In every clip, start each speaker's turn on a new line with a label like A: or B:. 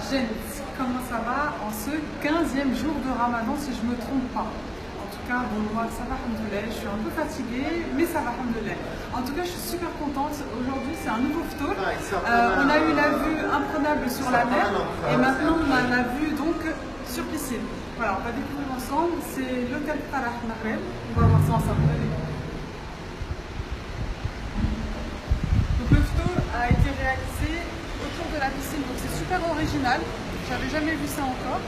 A: Gent, comment ça va en ce 15e jour de Ramadan si je ne me trompe pas? En tout cas, bon, moi ça va, alhamdoulilah, je suis un peu fatiguée, mais ça va, alhamdoulilah. En tout cas, je suis super contente. Aujourd'hui, c'est un nouveau ftour. On a eu la vue imprenable sur la mer et maintenant on a la vue donc sur piscine. Voilà, on va découvrir ensemble. C'est l'hôtel Farah Maghreb. On va voir ça ensemble. Allez. Donc le ftour a été réalisé autour de la piscine, donc c'est super original. J'avais jamais vu ça encore.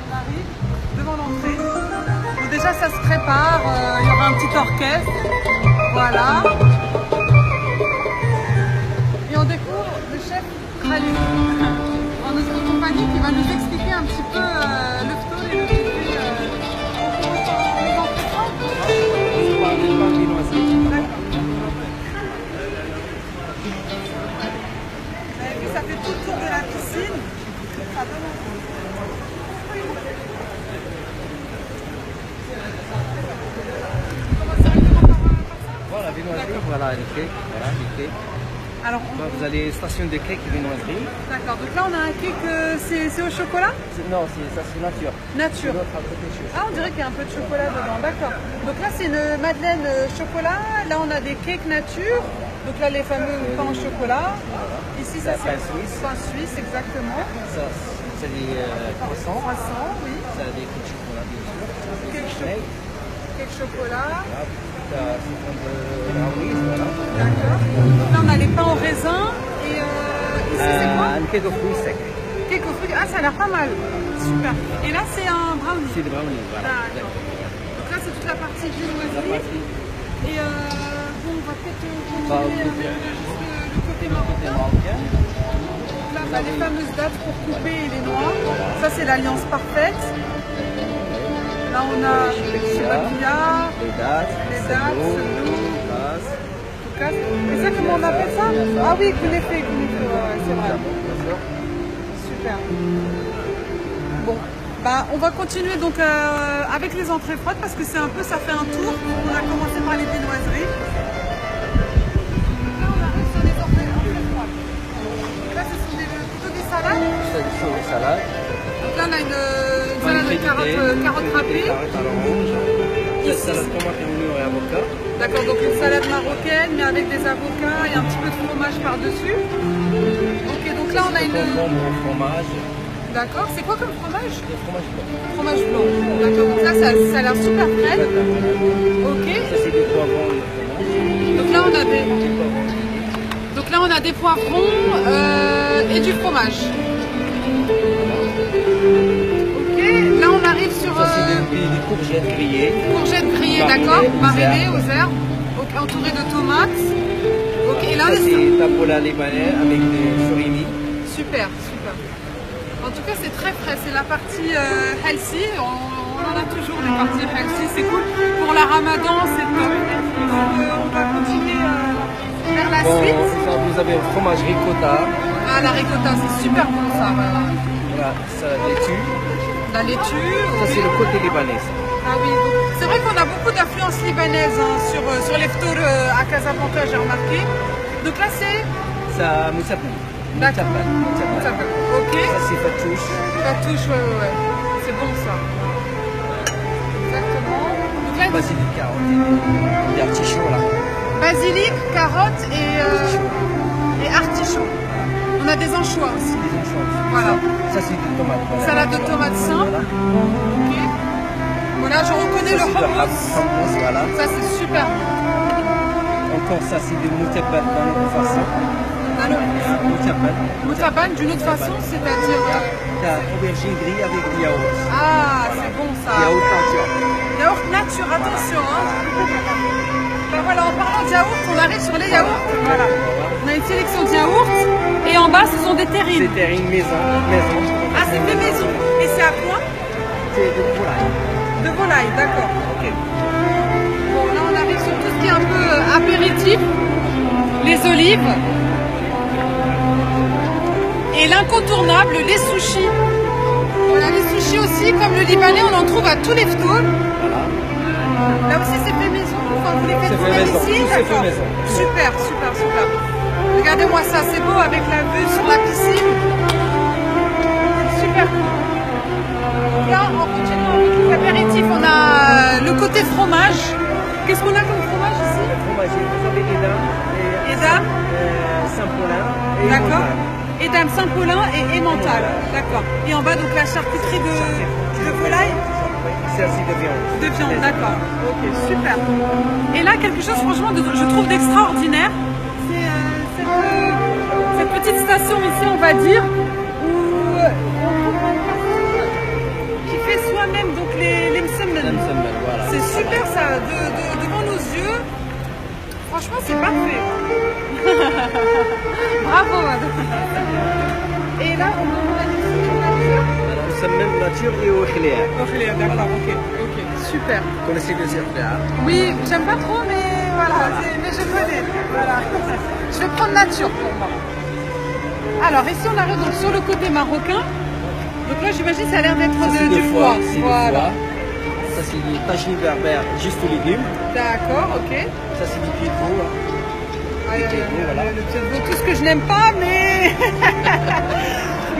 A: On arrive devant l'entrée. Bon, déjà ça se prépare, il y aura un petit orchestre. Voilà. Et on découvre le chef Khalid en notre compagnie qui va nous expliquer un petit peu le ftour et le café. Ça fait tout le tour de la piscine. Ça donne
B: Voilà, viennoiserie, voilà les cakes. Voilà, les cakes.
A: Alors,
B: Vous allez station de cake viennoiserie.
A: d'accord, donc là on a un cake, c'est au chocolat?
B: Non, ça c'est nature.
A: Nature.
B: L'autre à côté,
A: Ah, on dirait qu'il y a un peu de chocolat dedans, d'accord. Donc là c'est une madeleine chocolat, là on a des cakes nature, donc là les fameux pains au chocolat. Ici ça c'est
B: pain suisse.
A: pain suisse, exactement.
B: Ça, c'est des croissants.
A: Croissant, oui.
B: Ça a des cakes chocolat, bien sûr.
A: Cake, cake chocolat,
B: Voilà, ça c'est comme de brownies, voilà.
A: d'accord. Donc là on a les pains au raisin, et ici c'est quoi?
B: Un cake aux fruits secs.
A: Cake aux fruits, ah ça a l'air pas mal, super. Et là c'est un brownie.
B: C'est des brownies, voilà.
A: D'accord. Donc là c'est toute la partie
B: La
A: viennoiserie.
B: partie
A: Et bon, on va peut-être continuer avec le côté marocain.
B: marocaine.
A: Là, on a les fameuses dates pour couper et les noix. Ça, c'est l'alliance parfaite. Là, on a le maquillage,
B: Les dates,
A: les dates,
B: selou,
A: le et ça, comment on appelle ça? Ah oui, kounéfé, ouais, c'est vrai. Super. Bon, bah, on va continuer donc avec les entrées froides parce que c'est un peu, ça fait un tour. On a commencé par les viennoiseries. Là, on arrive sur les entrées froides. Et là, ce sont plutôt des salades.
B: C'est des salades.
A: Donc là, on a une salade de carottes râpées.
B: Carottes à l'orange. Cette salade tomate et oignon et avocat.
A: D'accord, donc une salade marocaine, mais avec des avocats et un petit peu de fromage par-dessus. Ok, donc là, on a une...
B: Concombre au fromage.
A: D'accord, c'est quoi comme fromage?
B: Le fromage blanc.
A: Fromage blanc. D'accord, donc là, ça a l'air super frais. Ok.
B: Ça, c'est des poivrons et du fromage.
A: Donc là, on a des poivrons et du fromage. Ok, là, on arrive sur...
B: Ça, c'est des courgettes grillées.
A: Courgettes grillées,
B: Marinées
A: d'accord,
B: aux
A: marinées
B: herbes.
A: aux herbes, entourées de tomates. Ok, et là,
B: Ça, c'est taboula libanais avec des surimi.
A: super, super. En tout cas, c'est très frais. C'est la partie healthy. On en a toujours des parties healthy. C'est cool. Pour la Ramadan, c'est top. Donc, on va continuer vers la suite.
B: Vous avez le fromage ricotta.
A: Ah, la ricotta, c'est super bon ça.
B: Voilà, ça, laitue.
A: La laitue.
B: Ça, c'est le côté libanais.
A: Ah oui, donc, c'est vrai qu'on a beaucoup d'influence libanaise hein, sur les ftours à Casablanca, j'ai remarqué. Donc là, c'est...
B: Ça, moussabel.
A: D'accord.
B: Moussabel.
A: Ok.
B: Ça, c'est fatouche.
A: Fatouche, ouais. C'est bon ça. Exactement. Donc là,
B: Basilic, carottes. Des artichauts, là.
A: basilic, carottes et artichaut. On a des anchois aussi.
B: Des anchois.
A: Voilà.
B: Ça, c'est des tomates. Voilà.
A: Salade de tomates simple.
B: Voilà.
A: Ok. Voilà, je reconnais
B: Ça,
A: le
B: c'est de
A: hummus.
B: hummus, voilà.
A: Ça, c'est super bon.
B: Encore, ça, c'est du moutabal d'une autre façon.
A: Moutaban d'une autre façon, c'est-à-dire...
B: T'as aubergine grillée avec du yaourt.
A: Ah, c'est bon ça.
B: Yaourt nature.
A: Yaourt nature, attention. Hein. Ben voilà, en parlant de yaourt, on arrive sur les yaourts. Voilà. On a une sélection de yaourts et en bas, ce sont des terrines.
B: C'est terrine maison.
A: Ah, c'est fait maison. Et c'est à quoi?
B: C'est de volaille.
A: De volaille, d'accord. Ok. Bon, là, on arrive sur tout ce qui est un peu apéritif. Les olives. Et l'incontournable, les sushis. Voilà, les sushis aussi, comme le libanais, on en trouve à tous les ftours.
B: Voilà.
A: Là aussi, c'est fait maison. Enfin, vous les faites
B: C'est fait
A: vous-même
B: maison.
A: ici,
B: Tout c'est fait
A: d'accord.
B: maison.
A: Super, super, super. Regardez-moi ça, c'est beau avec la vue sur la piscine. Super cool. Là, on continue avec les apéritifs. On a le côté fromage. Qu'est-ce qu'on a comme fromage ici?
B: Fromager, vous avez
A: Edam,
B: Saint-Paulin et
A: d'accord.
B: Emmental.
A: Edam, Saint-Paulin et Emmental. D'accord. Et en bas, donc la charcuterie de volaille.
B: C'est aussi de viande.
A: De viande, d'accord. Ok, super. Et là, quelque chose, franchement, je trouve d'extraordinaire. C'est cette petite station ici, on va dire, où on trouve une personne qui fait soi-même donc les msemen.
B: Voilà.
A: C'est super ça, devant nos yeux. Franchement, c'est parfait. Bravo, madame. Et là, on a une nature.
B: Msemen nature et au khliar.
A: D'accord, ok, super.
B: Vous connaissez le khliar?
A: Oui, j'aime pas trop, mais voilà, mais je connais. Voilà. Je vais prendre nature pour moi. Alors, ici, on arrive donc sur le côté marocain. Donc là, j'imagine ça a l'air d'être du foie. Voilà.
B: Ça, c'est du tagine berbère, juste aux légumes.
A: D'accord, ok.
B: Ça, c'est du pied de veau.
A: Voilà. Le pied de veau, tout ce que je n'aime pas, mais...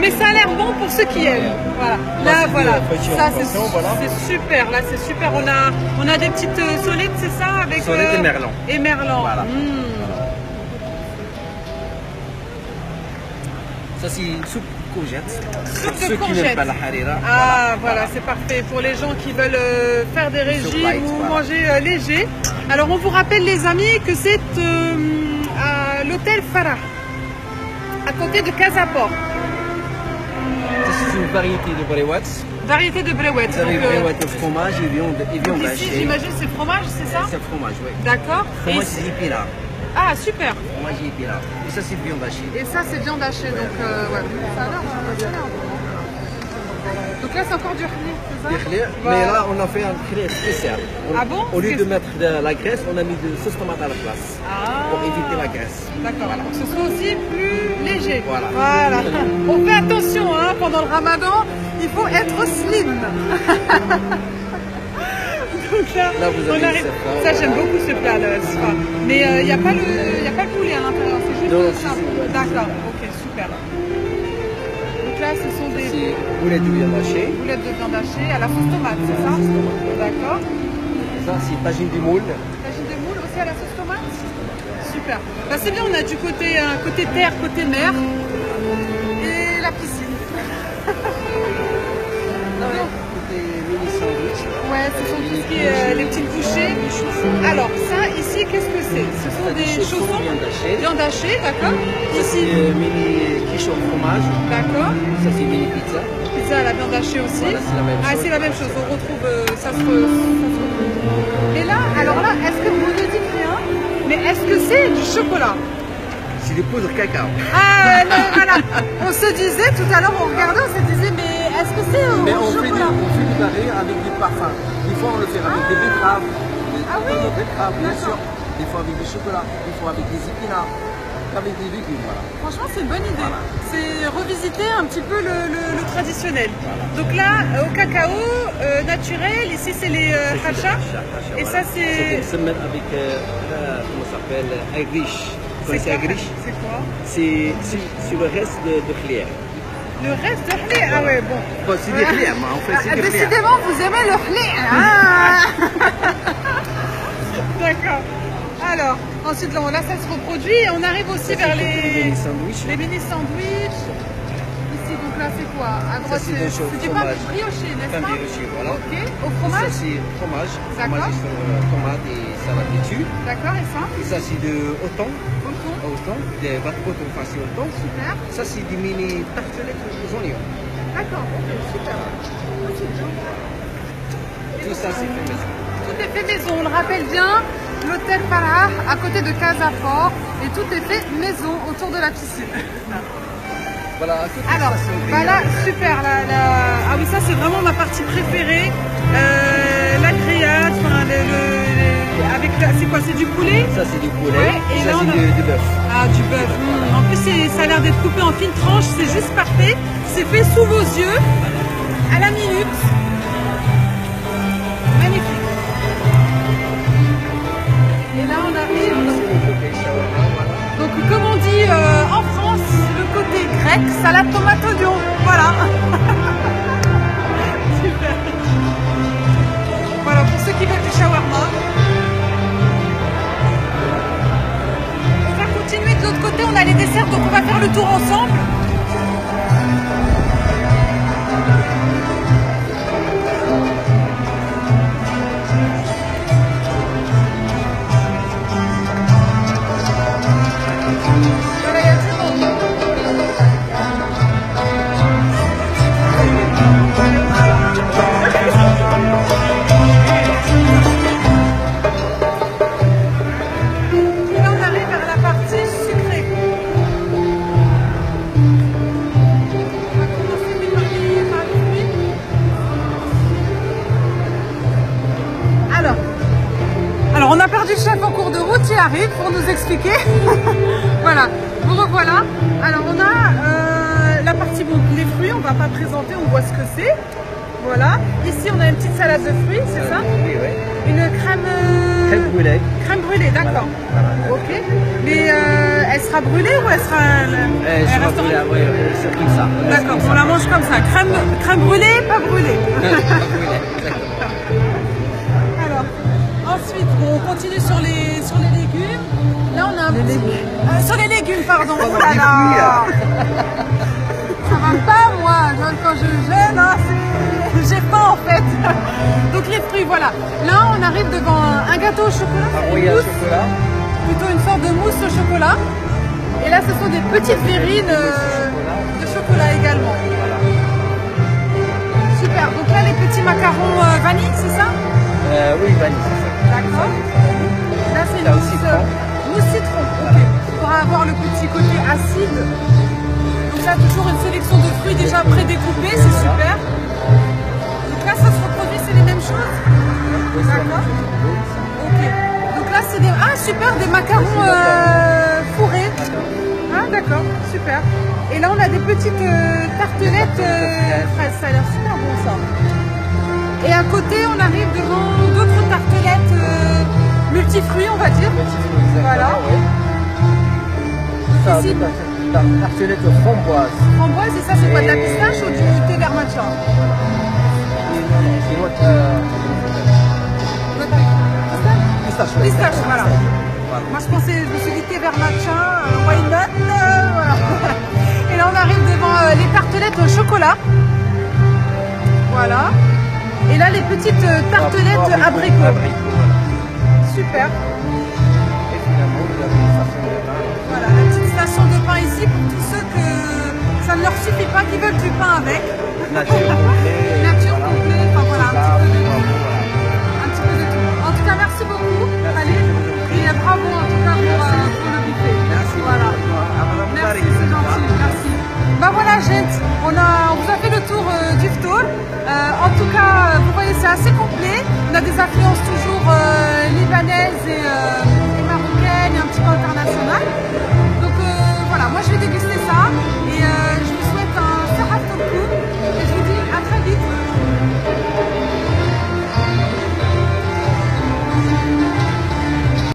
A: mais ça a l'air bon pour ceux qui aiment. Voilà. Là, voilà. Ça, c'est super. Là, c'est super. On a des petites solettes, c'est ça avec
B: Solette et merlan.
A: Et merlan.
B: Voilà. Ça, c'est une soupe courgette.
A: Soupe de
B: ceux
A: courgette.
B: qui n'aiment pas la harira.
A: Ah, voilà, c'est parfait. Pour les gens qui veulent faire des régimes ou manger léger. Alors, on vous rappelle, les amis, que c'est à l'hôtel Farah, à côté de Casaport.
B: Ça, c'est une variété de brewats.
A: Variété de brewet.
B: Vous avez brewat au fromage et viande
A: Ici,
B: hachée.
A: j'imagine, c'est fromage, c'est ça?
B: C'est fromage, oui.
A: D'accord.
B: Fromage, c'est épinard.
A: Ah, super.
B: Fromage et épinard. Et ça, c'est viande hachée.
A: Et ça, c'est viande hachée. Donc, ouais. Ça a l'air. Donc là, c'est encore du khli, c'est ça?
B: Du khli, mais là, on a fait un khli spécial.
A: Ah bon?
B: Au lieu de mettre de la graisse, on a mis de sauce tomate à la place.
A: Ah.
B: Pour éviter la graisse.
A: D'accord, voilà. Que ce soit aussi plus léger.
B: Voilà.
A: On fait attention, hein, pendant le ramadan, il faut être slim. Donc là
B: vous avez
A: on arrive. Ça, j'aime beaucoup ce plat, le sfa. Mais il n'y a pas le poulet à l'intérieur, c'est juste
B: Non,
A: le simple. D'accord, ok, super. Donc là, ce sont des
B: C'est boulettes de viande hachée.
A: boulettes de viande hachée à la sauce tomate, c'est ça? D'accord.
B: Ça, c'est tagine du moule.
A: Tagine de moule aussi à la sauce tomate? Super. Bah, c'est bien, on a du côté terre, côté mer et la piscine.
B: Des mini sandwichs.
A: Ouais, ce sont tout ce qui est les petites bouchées. Alors, ça, ici, qu'est-ce que c'est? Ce sont des chaussons. Viande hachée, d'accord.
B: Ça,
A: Ici,
B: c'est mini quiche au fromage.
A: d'accord.
B: Ça, c'est mini pizza.
A: Pizza à la viande hachée aussi.
B: Voilà, c'est la même
A: Ah,
B: chose.
A: c'est la même chose. On retrouve, ça se retrouve. Et là, alors là, est-ce que vous ne dites rien? Mais est-ce que c'est du chocolat?
B: C'est des poudres cacao.
A: Ah, non, voilà. On se disait tout à l'heure, on regardait, on se disait, mais est-ce que c'est au
B: Mais on fait
A: chocolat?
B: du barré avec des parfums. Des fois, on le fait avec des betteraves.
A: Ah oui?
B: Des betteraves, bien sûr.
A: D'accord.
B: Des fois avec du chocolat. Des fois avec des épinards. Avec des légumes, voilà.
A: Franchement, c'est une bonne idée. C'est revisiter un petit peu le traditionnel. Donc là, au cacao naturel, ici c'est les hachas. Et ça c'est...
B: C'est une semaine avec, comment ça s'appelle, agriche. Vous connaissez
A: quoi?
B: agriche?
A: C'est quoi?
B: C'est le reste de khliar.
A: Le reste de khli. Ah ouais, bon.
B: Bon, c'est des khliar, mais en fait, c'est des khliar.
A: Décidément, vous aimez le khli. Ah D'accord. Alors, ensuite là, ça se reproduit et on arrive aussi vers les
B: mini sandwichs.
A: mini sandwichs. Ici, donc là, c'est quoi? À droite,
B: c'est des choses,
A: du pain
B: fromage.
A: brioché, n'est-ce
B: Pain
A: pas?
B: brioché, voilà.
A: Ok. Au
B: Ça,
A: fromage?
B: c'est fromage.
A: D'accord.
B: Fromage sur tomate et salade dessus.
A: D'accord, et ça?
B: Et ça, c'est de thon.
A: Au fond.
B: Au thon. Des batcotes au farci au thon.
A: Super.
B: Ça, c'est des mini tartelettes aux oignons.
A: D'accord, ok, super.
B: Tout ça, c'est fait maison.
A: Tout est fait maison, on le rappelle bien, l'hôtel Farah à côté de Casaport et tout est fait maison autour de la piscine.
B: Voilà, à côté,
A: Alors,
B: ça, c'est
A: bah là, super, ah oui, ça c'est vraiment ma partie préférée, la grillade, enfin, avec, c'est quoi, c'est du poulet?
B: Ça, c'est du poulet.
A: Ouais, et
B: ça,
A: là,
B: c'est
A: on a-
B: du bœuf.
A: Ah, du bœuf. En plus, ça a l'air d'être coupé en fines tranches, c'est juste parfait, c'est fait sous vos yeux, à la minute. Magnifique. Et là, on arrive. Donc, comme on dit avec salade tomate oignon. Voilà. Super. Voilà, pour ceux qui veulent du shawarma. On va continuer de l'autre côté, on a les desserts, donc on va faire le tour ensemble. On a perdu le chef en cours de route, il arrive pour nous expliquer. Voilà, vous revoilà. Alors on a la partie, bon, les fruits, on ne va pas présenter, on voit ce que c'est. Voilà, ici on a une petite salade de fruits, c'est ça?
B: Oui, oui.
A: Une crème...
B: Crème brûlée.
A: Crème brûlée, d'accord. Voilà. Ok, mais elle sera brûlée ou elle sera...
B: Elle sera brûlée, oui, c'est comme ça.
A: D'accord, on la mange comme ça. Crème brûlée, pas brûlée.
B: Pas brûlée, exactement.
A: Ensuite, on continue sur les légumes. Là, on a un petit... sur les légumes, pardon. Oh là là. Ça va pas, moi. Quand je jeûne, hein, j'ai faim en fait. Donc les fruits, voilà. Là, on arrive devant un gâteau au chocolat.
B: Oui, un chocolat.
A: Plutôt une sorte de mousse au chocolat. Et là, ce sont des petites verrines de chocolat également. Voilà. Super. Donc là, les petits macarons vanille, c'est ça?
B: Oui, vanille, c'est ça.
A: D'accord. Là, c'est une mousse citron. Okay. Pour avoir le petit côté acide. Donc là, toujours une sélection de fruits déjà prédécoupés, c'est super. Donc là, ça se reproduit, c'est les mêmes choses? D'accord. Ok. Donc là, c'est des... Ah, super, des macarons fourrés. Ah, d'accord, super. Et là, on a des petites tartelettes fraises. Ça a l'air super bon, ça. Et à côté, on arrive devant d'autres tartelettes multifruits, on va dire. Voilà.
B: Ça, ici, tartelette framboise.
A: Framboise, et ça, c'est quoi, de la pistache ou du thé vert matcha?
B: C'est votre... Pistache.
A: Pistache, voilà. Moi, je pensais, je me suis dit thé vert matcha, why not, voilà. Et là, on arrive devant les tartelettes au chocolat. Voilà. Et là, les petites tartelettes abricots. Super.
B: Et finalement, vous avez une station de pain.
A: Voilà, la petite station de pain ici pour tous ceux que ça ne leur suffit pas, qui veulent du pain avec.
B: Nature complète.
A: Nature complète, enfin voilà,
B: un
A: petit peu de tout. En tout cas, merci beaucoup. Allez, et bravo en tout cas pour le buffet.
B: Merci.
A: Voilà. Merci, c'est gentil. Merci. Bah voilà, gente, on vous a fait le tour du Ftour. En tout cas, vous voyez, c'est assez complet. On a des influences toujours libanaises et